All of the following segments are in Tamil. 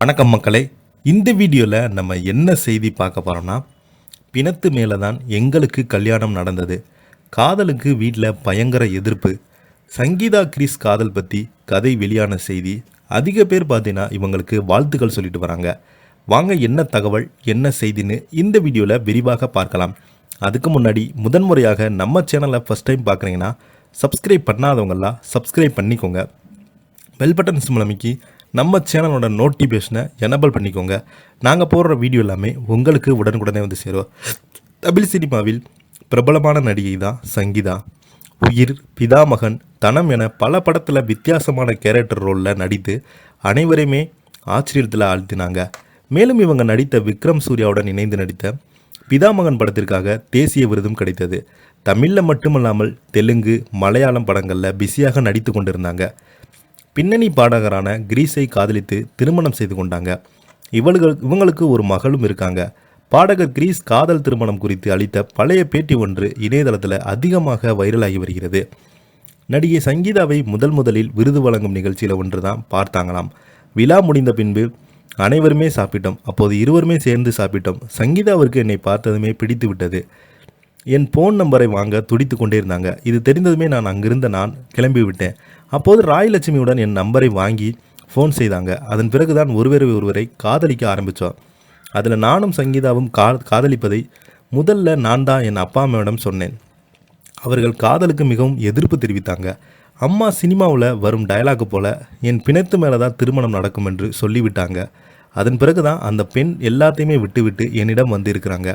வணக்கம் மக்களே. இந்த வீடியோவில் நம்ம என்ன செய்தி பார்க்க போகிறோம்னா, பிணத்து மேலே தான் எங்களுக்கு கல்யாணம் நடந்தது, காதலுக்கு வீட்டில் பயங்கர எதிர்ப்பு, சங்கீதா கிரீஸ் காதல் பற்றி கதை வெளியான செய்தி. அதிக பேர் பார்த்தீங்கன்னா இவங்களுக்கு வாழ்த்துக்கள் சொல்லிட்டு வராங்க. வாங்க என்ன தகவல் என்ன செய்தின்னு இந்த வீடியோவில் விரிவாக பார்க்கலாம். அதுக்கு முன்னாடி முதன்முறையாக நம்ம சேனலை ஃபஸ்ட் டைம் பார்க்குறீங்கன்னா சப்ஸ்கிரைப் பண்ணாதவங்கெல்லாம் சப்ஸ்கிரைப் பண்ணிக்கோங்க. பெல் பட்டன் சிம்லமைக்கு நம்ம சேனலோட நோட்டிஃபிகேஷனை எனபிள் பண்ணிக்கோங்க. நாங்கள் போடுற வீடியோ எல்லாமே உங்களுக்கு உடனுக்குடனே வந்து சேரும். தமிழ் சினிமாவில் பிரபலமான நடிகை தான் சங்கீதா. உயிர், பிதாமகன், தனம் என பல படத்தில் வித்தியாசமான கேரக்டர் ரோலில் நடித்து அனைவரையுமே ஆச்சரியத்தில் ஆழ்த்தினாங்க. மேலும் இவங்க நடித்த விக்ரம் சூர்யாவுடன் இணைந்து நடித்த பிதாமகன் படத்திற்காக தேசிய விருதும் கிடைத்தது. தமிழில் மட்டுமல்லாமல் தெலுங்கு, மலையாளம் படங்களில் பிஸியாக நடித்து கொண்டிருந்தாங்க. பின்னணி பாடகரான கிரீஸை காதலித்து திருமணம் செய்து கொண்டாங்க. இவங்களுக்கு ஒரு மகளும் இருக்காங்க. பாடகர் கிரீஸ் காதல் திருமணம் குறித்து அளித்த பழைய பேட்டி ஒன்று இணையதளத்தில் அதிகமாக வைரலாகி வருகிறது. நடிகை சங்கீதாவை முதலில் விருது வழங்கும் நிகழ்ச்சியில் ஒன்று தான் பார்த்தாங்களாம். விழா முடிந்த பின்பு அனைவருமே சாப்பிட்டோம். அப்போது இருவருமே சேர்ந்து சாப்பிட்டோம். சங்கீதாவிற்கு என்னை பார்த்ததுமே பிடித்து விட்டது. என் ஃபோன் நம்பரை வாங்க துடித்து கொண்டே இருந்தாங்க. இது தெரிந்ததுமே நான் கிளம்பி விட்டேன். அப்போது ராயலட்சுமியுடன் என் நம்பரை வாங்கி ஃபோன் செய்தாங்க. அதன் பிறகுதான் ஒருவரை காதலிக்க ஆரம்பித்தோம். அதில் நானும் சங்கீதாவும் காதலிப்பதை முதல்ல நான் தான் என் அப்பா அம்மாவிடம் சொன்னேன். அவர்கள் காதலுக்கு மிகவும் எதிர்ப்பு தெரிவித்தாங்க. அம்மா சினிமாவில் வரும் டயலாக் போல் என் பிணத்து மேலே தான் திருமணம் நடக்கும் என்று சொல்லிவிட்டாங்க. அதன் பிறகு தான் அந்த பெண் எல்லாத்தையுமே விட்டுவிட்டு என்னிடம் வந்து இருக்கிறாங்க.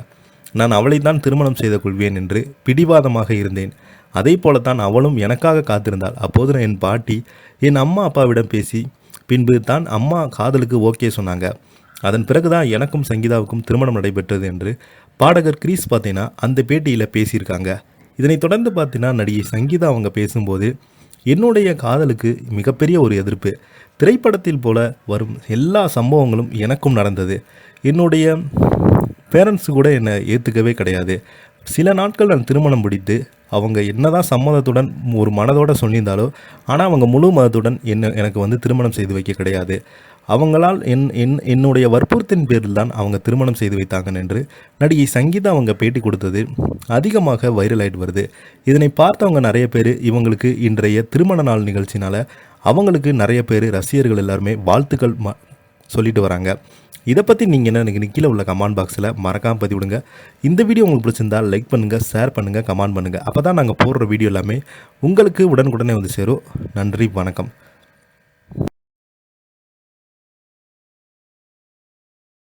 நான் அவளை தான் திருமணம் செய்து கொள்வேன் என்று பிடிவாதமாக இருந்தேன். அதே போலத்தான் அவளும் எனக்காக காத்திருந்தாள். அப்போது என் பாட்டி என் அம்மா அப்பாவிடம் பேசி பின்பு தான் அம்மா காதலுக்கு ஓகே சொன்னாங்க. அதன் பிறகு தான் எனக்கும் சங்கீதாவுக்கும் திருமணம் நடைபெற்றது என்று பாடகர் கிரீஸ் பார்த்தீங்கன்னா அந்த பேட்டியில் பேசியிருக்காங்க. இதனைத் தொடர்ந்து பார்த்தீங்கன்னா நடிகை சங்கீதா அவங்க பேசும்போது, என்னுடைய காதலுக்கு மிகப்பெரிய ஒரு எதிர்ப்பு, திரைப்படத்தில் போல வரும் எல்லா சம்பவங்களும் எனக்கும் நடந்தது. என்னுடைய பேரண்ட்ஸு கூட என்னை ஏற்றுக்கவே கிடையாது. சில நாட்கள் நான் திருமணம் முடித்து அவங்க என்னதான் சம்மதத்துடன் ஒரு மனதோடு சொல்லியிருந்தாலோ, ஆனால் அவங்க முழு மதத்துடன் எனக்கு வந்து திருமணம் செய்து வைக்க கிடையாது. அவங்களால் என்னுடைய வற்புறுத்தின் பேரில் தான் அவங்க திருமணம் செய்து வைத்தாங்க என்று நடிகை சங்கீதா அவங்க பேட்டி கொடுத்தது அதிகமாக வைரல் ஆகிட்டு வருது. இதனை பார்த்தவங்க நிறைய பேர் இவங்களுக்கு இன்றைய திருமண நாள் நிகழ்ச்சினால் அவங்களுக்கு நிறைய பேர் ரசிகர்கள் எல்லாருமே வாழ்த்துக்கள் சொல்லிட்டு வராங்க. இதை பற்றி நீங்கள் என்ன எனக்கு கீழே உள்ள கமெண்ட் பாக்ஸில் மறக்காமல் பதிவிடுங்க. இந்த வீடியோ உங்களுக்கு பிடிச்சிருந்தால் லைக் பண்ணுங்கள், ஷேர் பண்ணுங்கள், கமெண்ட் பண்ணுங்கள். அப்போ தான் நாங்கள் போடுற வீடியோ எல்லாமே உங்களுக்கு உடனுக்குடனே வந்து சேரும். நன்றி, வணக்கம்.